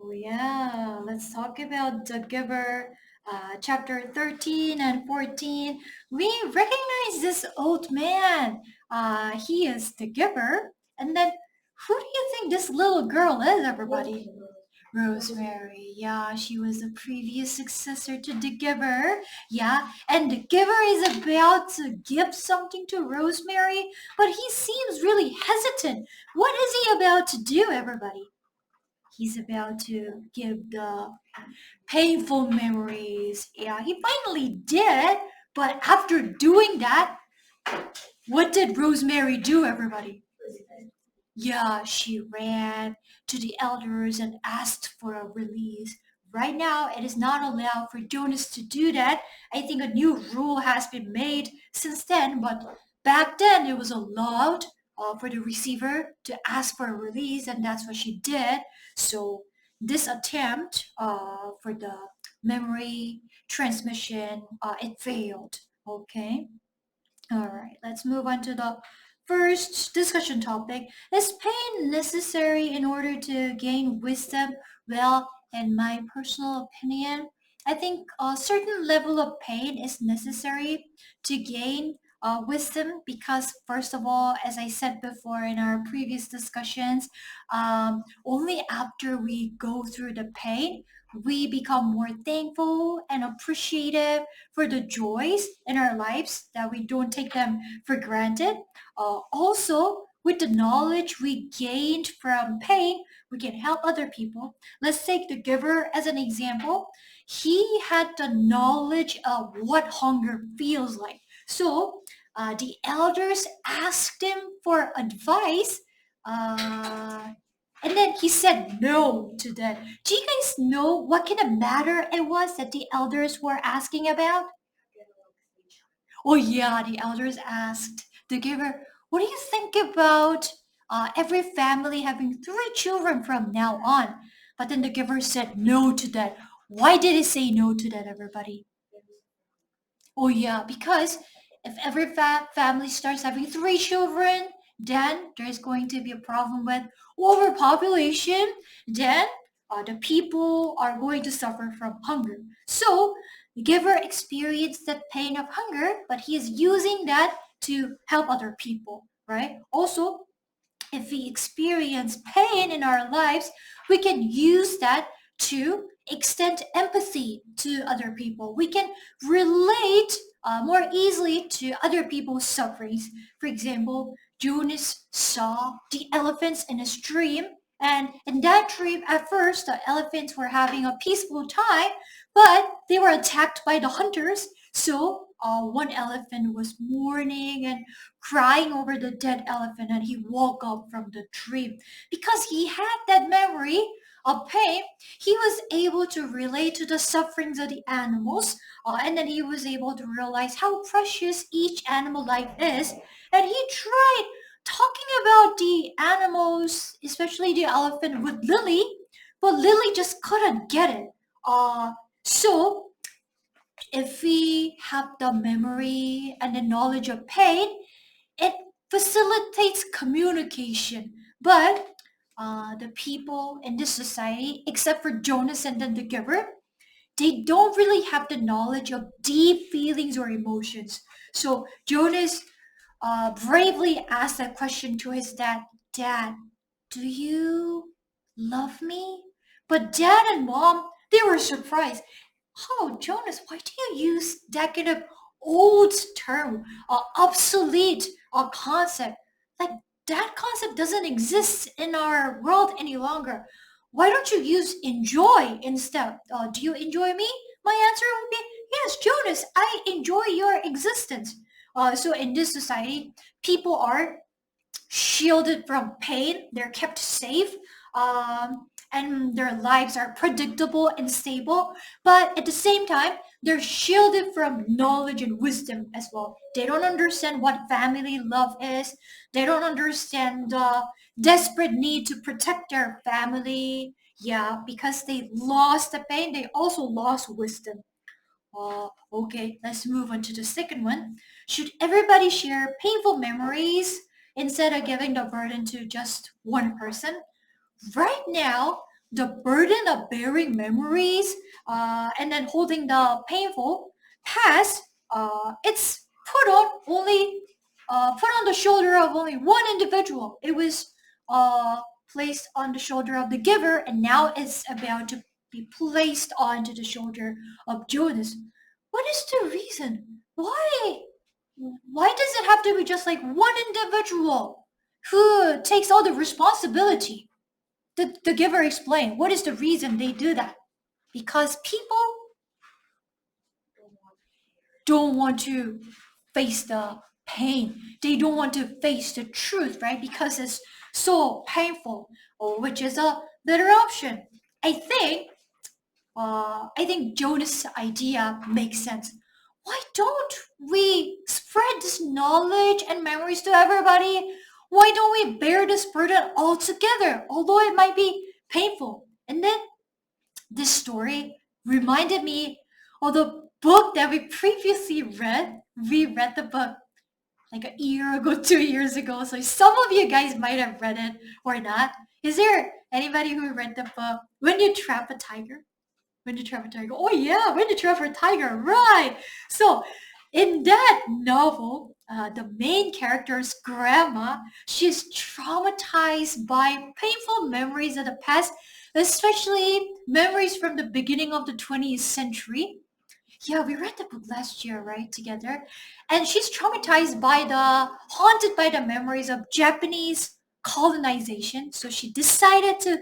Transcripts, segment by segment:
Oh yeah, let's talk about the giver, chapter 13 and 14. We recognize this old man. He is the giver. And then who do you think this little girl is, everybody? Rosemary. Yeah, she was the previous successor to the giver. Yeah, and the giver is about to give something to Rosemary, but he seems really hesitant. What is he about to do, everybody? He's about to give the painful memories. Yeah, he finally did. But after doing that, what did Rosemary do, everybody? Yeah, she ran to the elders and asked for a release. Right now, it is not allowed for Jonas to do that. I think a new rule has been made since then, but back then it was allowed for the receiver to ask for a release, and that's what she did. So this attempt for the memory transmission, it failed. Okay. All right, let's move on to the first discussion topic. Is pain necessary in order to gain wisdom? Well, in my personal opinion, I think a certain level of pain is necessary to gain wisdom because, first of all, as I said before in our previous discussions, only after we go through the pain, we become more thankful and appreciative for the joys in our lives that we don't take them for granted. Also, with the knowledge we gained from pain, we can help other people. Let's take the giver as an example. He had the knowledge of what hunger feels like. So the elders asked him for advice, uh, and then he said no to that. Do you guys know what kind of matter it was that the elders were asking about? Oh yeah, the elders asked the giver, what do you think about every family having 3 children from now on? But then the giver said no to that. Why did he say no to that, everybody? Oh yeah, because if every family starts having 3 children, then there's going to be a problem with overpopulation. Then the people are going to suffer from hunger. So the giver experienced the pain of hunger, but he is using that to help other people, right? Also, if we experience pain in our lives, we can use that to extend empathy to other people. We can relate more easily to other people's sufferings. For example, Jonas saw the elephants in his dream, and in that dream, at first, the elephants were having a peaceful time, but they were attacked by the hunters. So one elephant was mourning and crying over the dead elephant, and he woke up from the dream. Because he had that memory of pain, he was able to relate to the sufferings of the animals, and then he was able to realize how precious each animal life is. And he tried talking about the animals, especially the elephant, with Lily, but Lily just couldn't get it. So if we have the memory and the knowledge of pain, it facilitates communication. But the people in this society, except for Jonas and then the giver, they don't really have the knowledge of deep feelings or emotions. So Jonas bravely asked that question to his dad. Dad, do you love me? But dad and mom, they were surprised. Oh, Jonas, why do you use that kind of old term, obsolete concept? Like that concept doesn't exist in our world any longer. Why don't you use enjoy instead? Do you enjoy me? My answer would be yes, Jonas. I enjoy your existence. So in this society, people are shielded from pain. They're kept safe. And their lives are predictable and stable. But at the same time, they're shielded from knowledge and wisdom as well. They don't understand what family love is. They don't understand the desperate need to protect their family. Yeah, because they lost the pain, they also lost wisdom. Okay, let's move on to the second one. Should everybody share painful memories instead of giving the burden to just one person? Right now, the burden of bearing memories and then holding the painful past, it's put on the shoulder of only one individual. It was placed on the shoulder of the giver, and now it's about to be placed onto the shoulder of Jonas. What is the reason? Why? Why does it have to be just like one individual who takes all the responsibility? The giver explained what is the reason they do that. Because people don't want to face the pain. They don't want to face the truth, right? Because it's so painful, or which is a better option. I think Jonas' idea makes sense. Why don't we spread this knowledge and memories to everybody? Why don't we bear this burden all together, although it might be painful? And then this story reminded me of the book that we previously read. We read the book like a year ago, 2 years ago. So some of you guys might have read it or not. Is there anybody who read the book When You Trap a Tiger? When You Trap a Tiger. Oh yeah, When You Trap a Tiger. Right. So in that novel, the main character's grandma, she's traumatized by painful memories of the past, especially memories from the beginning of the 20th century. Yeah, we read the book last year, right, together. And she's traumatized by haunted by the memories of Japanese colonization. So she decided to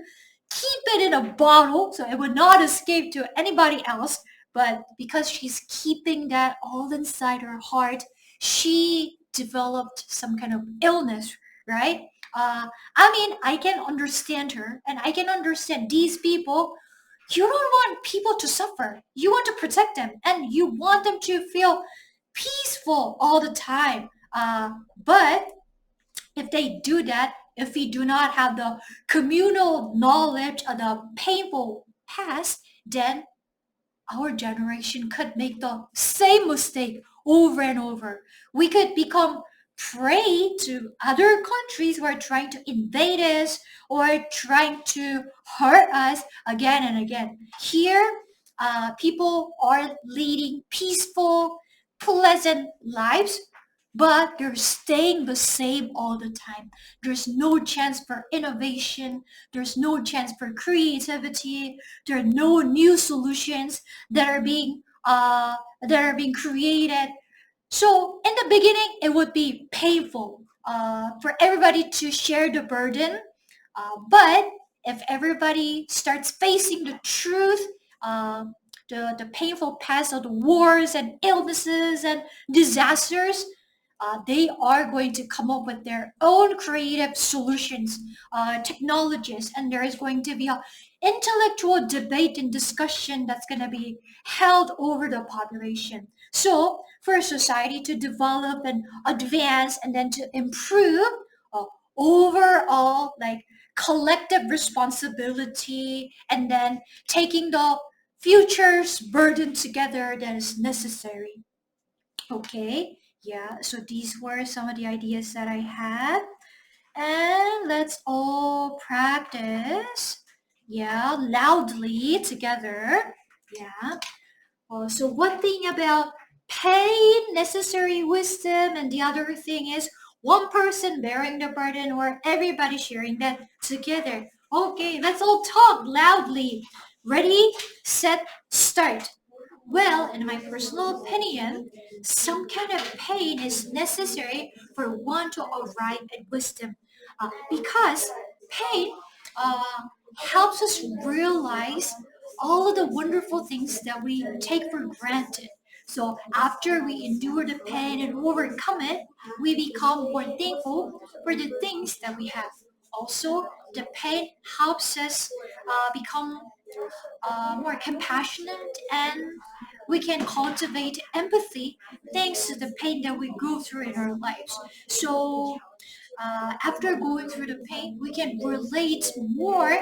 keep it in a bottle so it would not escape to anybody else. But because she's keeping that all inside her heart, she developed some kind of illness, right? I mean, I can understand her, and I can understand these people. You don't want people to suffer. You want to protect them, and you want them to feel peaceful all the time. But if they do that, if we do not have the communal knowledge of the painful past, then our generation could make the same mistake over and over. We could become prey to other countries who are trying to invade us or trying to hurt us again and again. Here, people are leading peaceful, pleasant lives, but they're staying the same all the time. There's no chance for innovation. There's no chance for creativity. There are no new solutions that are being created. So in the beginning, it would be painful for everybody to share the burden. But if everybody starts facing the truth, uh, the painful past of the wars and illnesses and disasters, they are going to come up with their own creative solutions, technologies, and there is going to be a intellectual debate and discussion that's going to be held over the population. So for a society to develop and advance and then to improve, uh, overall like collective responsibility and then taking the future's burden together that is necessary. Okay, yeah, so these were some of the ideas that I had. And let's all practice, yeah, loudly together. Yeah. So one thing about pain, necessary wisdom, and the other thing is one person bearing the burden or everybody sharing that together. Okay, let's all talk loudly. Ready, set, start. Well, in my personal opinion, some kind of pain is necessary for one to arrive at wisdom. Because pain helps us realize all of the wonderful things that we take for granted. So after we endure the pain and overcome it, we become more thankful for the things that we have. Also, the pain helps us become more compassionate, and we can cultivate empathy thanks to the pain that we go through in our lives. So after going through the pain, we can relate more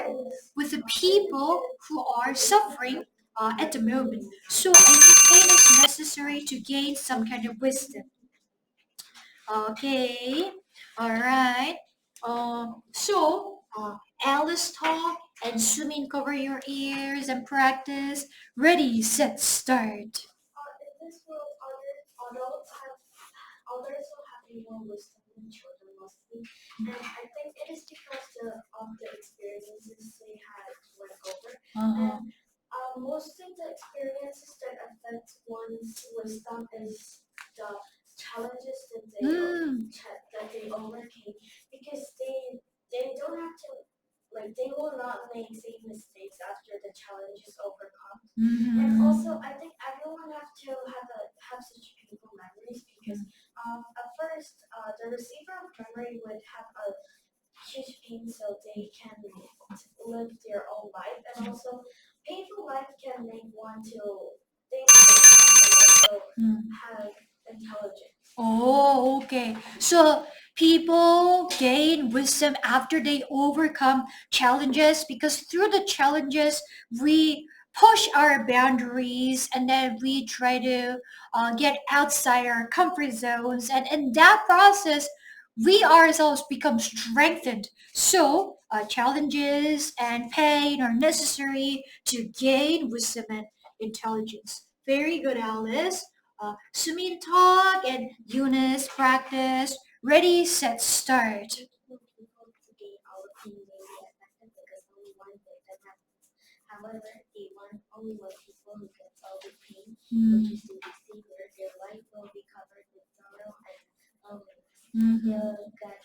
with the people who are suffering at the moment. So I think pain is necessary to gain some kind of wisdom. Okay, all right. So Alice talk And Sumin, cover your ears and practice. Ready, set, start. In this world, adults have more wisdom than children mostly, and I think it is because of the experiences they had went over. And most of the experiences that affect one's wisdom is the challenges that they overcame, because they don't have to, like, they will not make same mistakes after the challenge is overcome. And also, I think everyone have to have such painful memories, because at first, the receiver of memory would have a huge pain so they can live their own life, and also painful life can make one to think and also have intelligence. Oh, okay. So people gain wisdom after they overcome challenges, because through the challenges we push our boundaries and then we try to get outside our comfort zones, and in that process we ourselves become strengthened. So challenges and pain are necessary to gain wisdom and intelligence. Very good, Alice. Sumin talk and Eunice practice. Ready, set, start. People to gain all of them may be affected because only one victim happens. However, only one people who gets all the pain, which is the deceiver, their life will be covered with sorrow and loneliness. They'll get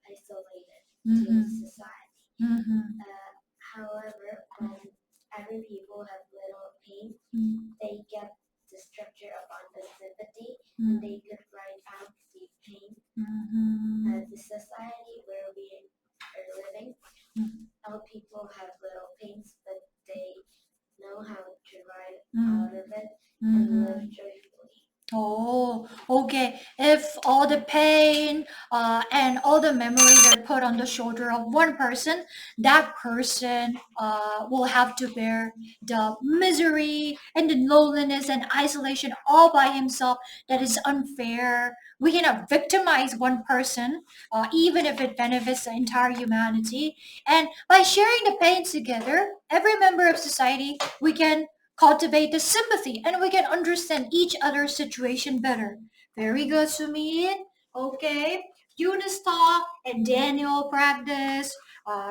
isolated to society. However, when every people have little pain, they get the structure of abundant sympathy, and they could write out the pain. The society where we are living, all people have little pains, but they know how to ride out of it and live joyfully. Oh, okay. If all the pain and all the memories are put on the shoulder of one person, that person will have to bear the misery and the loneliness and isolation all by himself. That is unfair. We cannot victimize one person, even if it benefits the entire humanity. And by sharing the pain together, every member of society, we can cultivate the sympathy and we can understand each other's situation better. Very good, Sumin. Okay. Eunice talk and Daniel practice.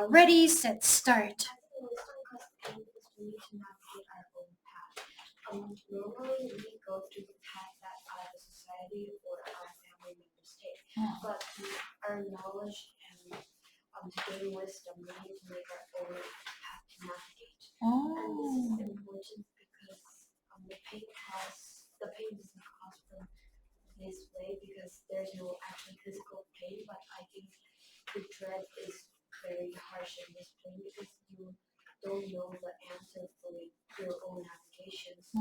Ready, set, start. Wisdom comes pain because we need to navigate our own path. Normally we go through the path that our society or our family members take, but our knowledge and to gain wisdom, we need to make our own path to navigate. And this is important because the pain doesn't cause from this way, because there's no actual physical pain, but I think the dread is very harsh in this pain, because you don't know the answer for your own navigation, so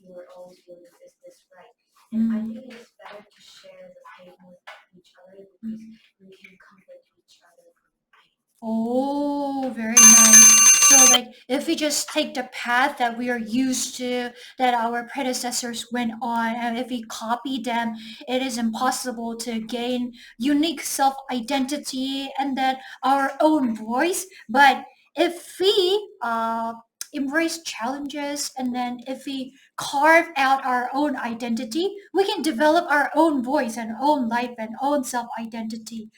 you are always wondering, is this right? And I think it is better to share the pain with each other, because we can comfort each other from pain. Oh, very nice. So like if we just take the path that we are used to, that our predecessors went on, and if we copy them, it is impossible to gain unique self-identity and then our own voice. But if we embrace challenges and then if we carve out our own identity, we can develop our own voice and own life and own self-identity.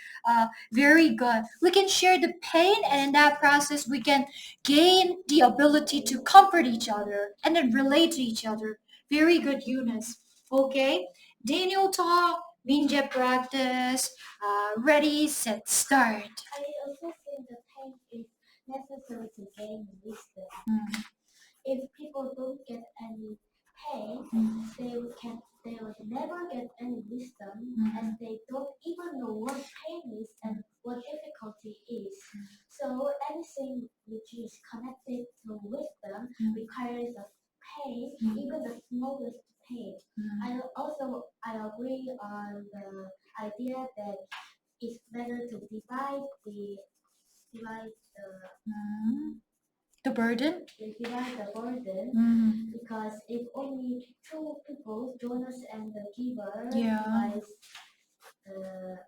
Very good. We can share the pain, and in that process, we can gain the ability to comfort each other and then relate to each other. Very good, Eunice. Okay. Daniel talk, Minja practice. Ready, set, start. I also think that pain is necessary to gain wisdom. If people don't get any pain, they will never get any wisdom, as they don't even know what pain is and what difficulty is. So anything which is connected to wisdom requires a pain, even the smallest pain. I agree on the idea that it's better to divide The burden? the burden, because if only two people, donors and the giver, divides the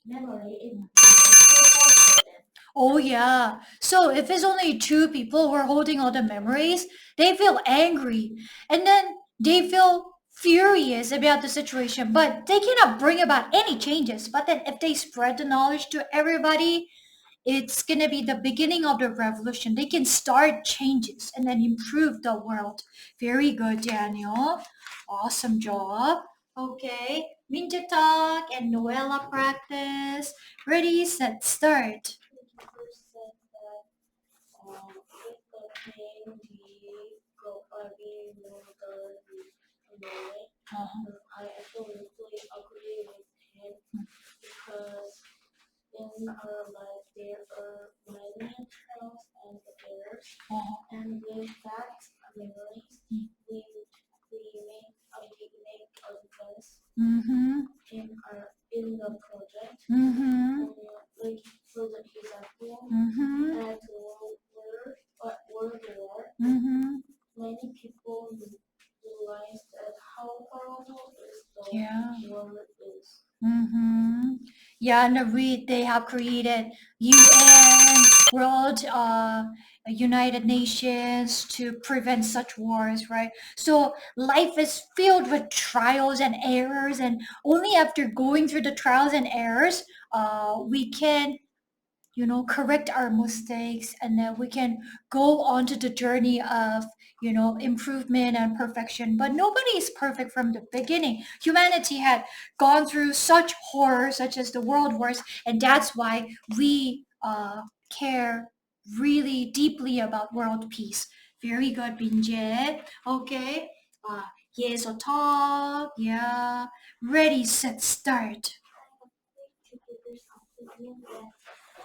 memory, it will be too hard for them. Oh yeah. So if it's only two people who are holding all the memories, they feel angry and then they feel furious about the situation, but they cannot bring about any changes. But then if they spread the knowledge to everybody, it's gonna be the beginning of the revolution. They can start changes and then improve the world. Very good, Daniel. Awesome job. Okay, Minja talk and Noella practice. Ready, set, start. First said that with the pain we know the knowledge. I absolutely agree with him because in our life there are many trials and errors, and with that memories we make advance in the project. Like for the example, at World War, many people realized that how powerful is the world is. Yeah, and they have created UN, World United Nations to prevent such wars, right? So life is filled with trials and errors, and only after going through the trials and errors, we can correct our mistakes, and then we can go on to the journey of improvement and perfection. But nobody is perfect from the beginning. Humanity had gone through such horror such as the world wars, and that's why we care really deeply about world peace. Very good, Binje. Okay. uh, yes, or talk. Yeah, ready, set, start. To give yourself opinion that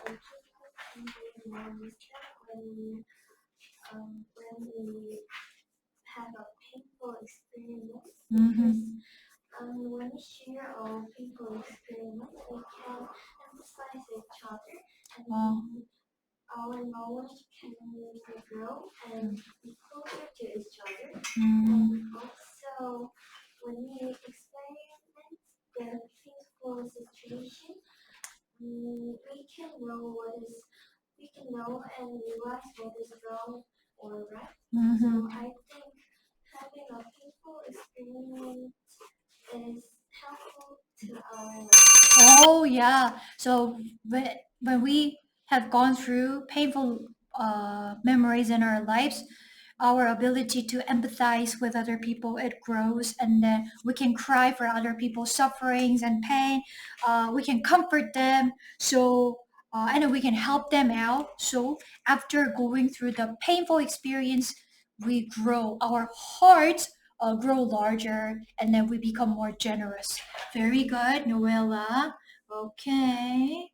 people can be more mistake when we have a painful experience. When we share our painful experience, we can emphasize each other, and our knowledge can grow and be closer to each other. And also, when we experience the painful situation, we can know and realize what is wrong or right. So I think having a painful experience is helpful to our life. Oh yeah. So when we have gone through painful memories in our lives, our ability to empathize with other people, it grows, and then we can cry for other people's sufferings and pain. We can comfort them. So and then we can help them out. So after going through the painful experience, we grow. Our hearts grow larger, and then we become more generous. Very good, Noella. Okay.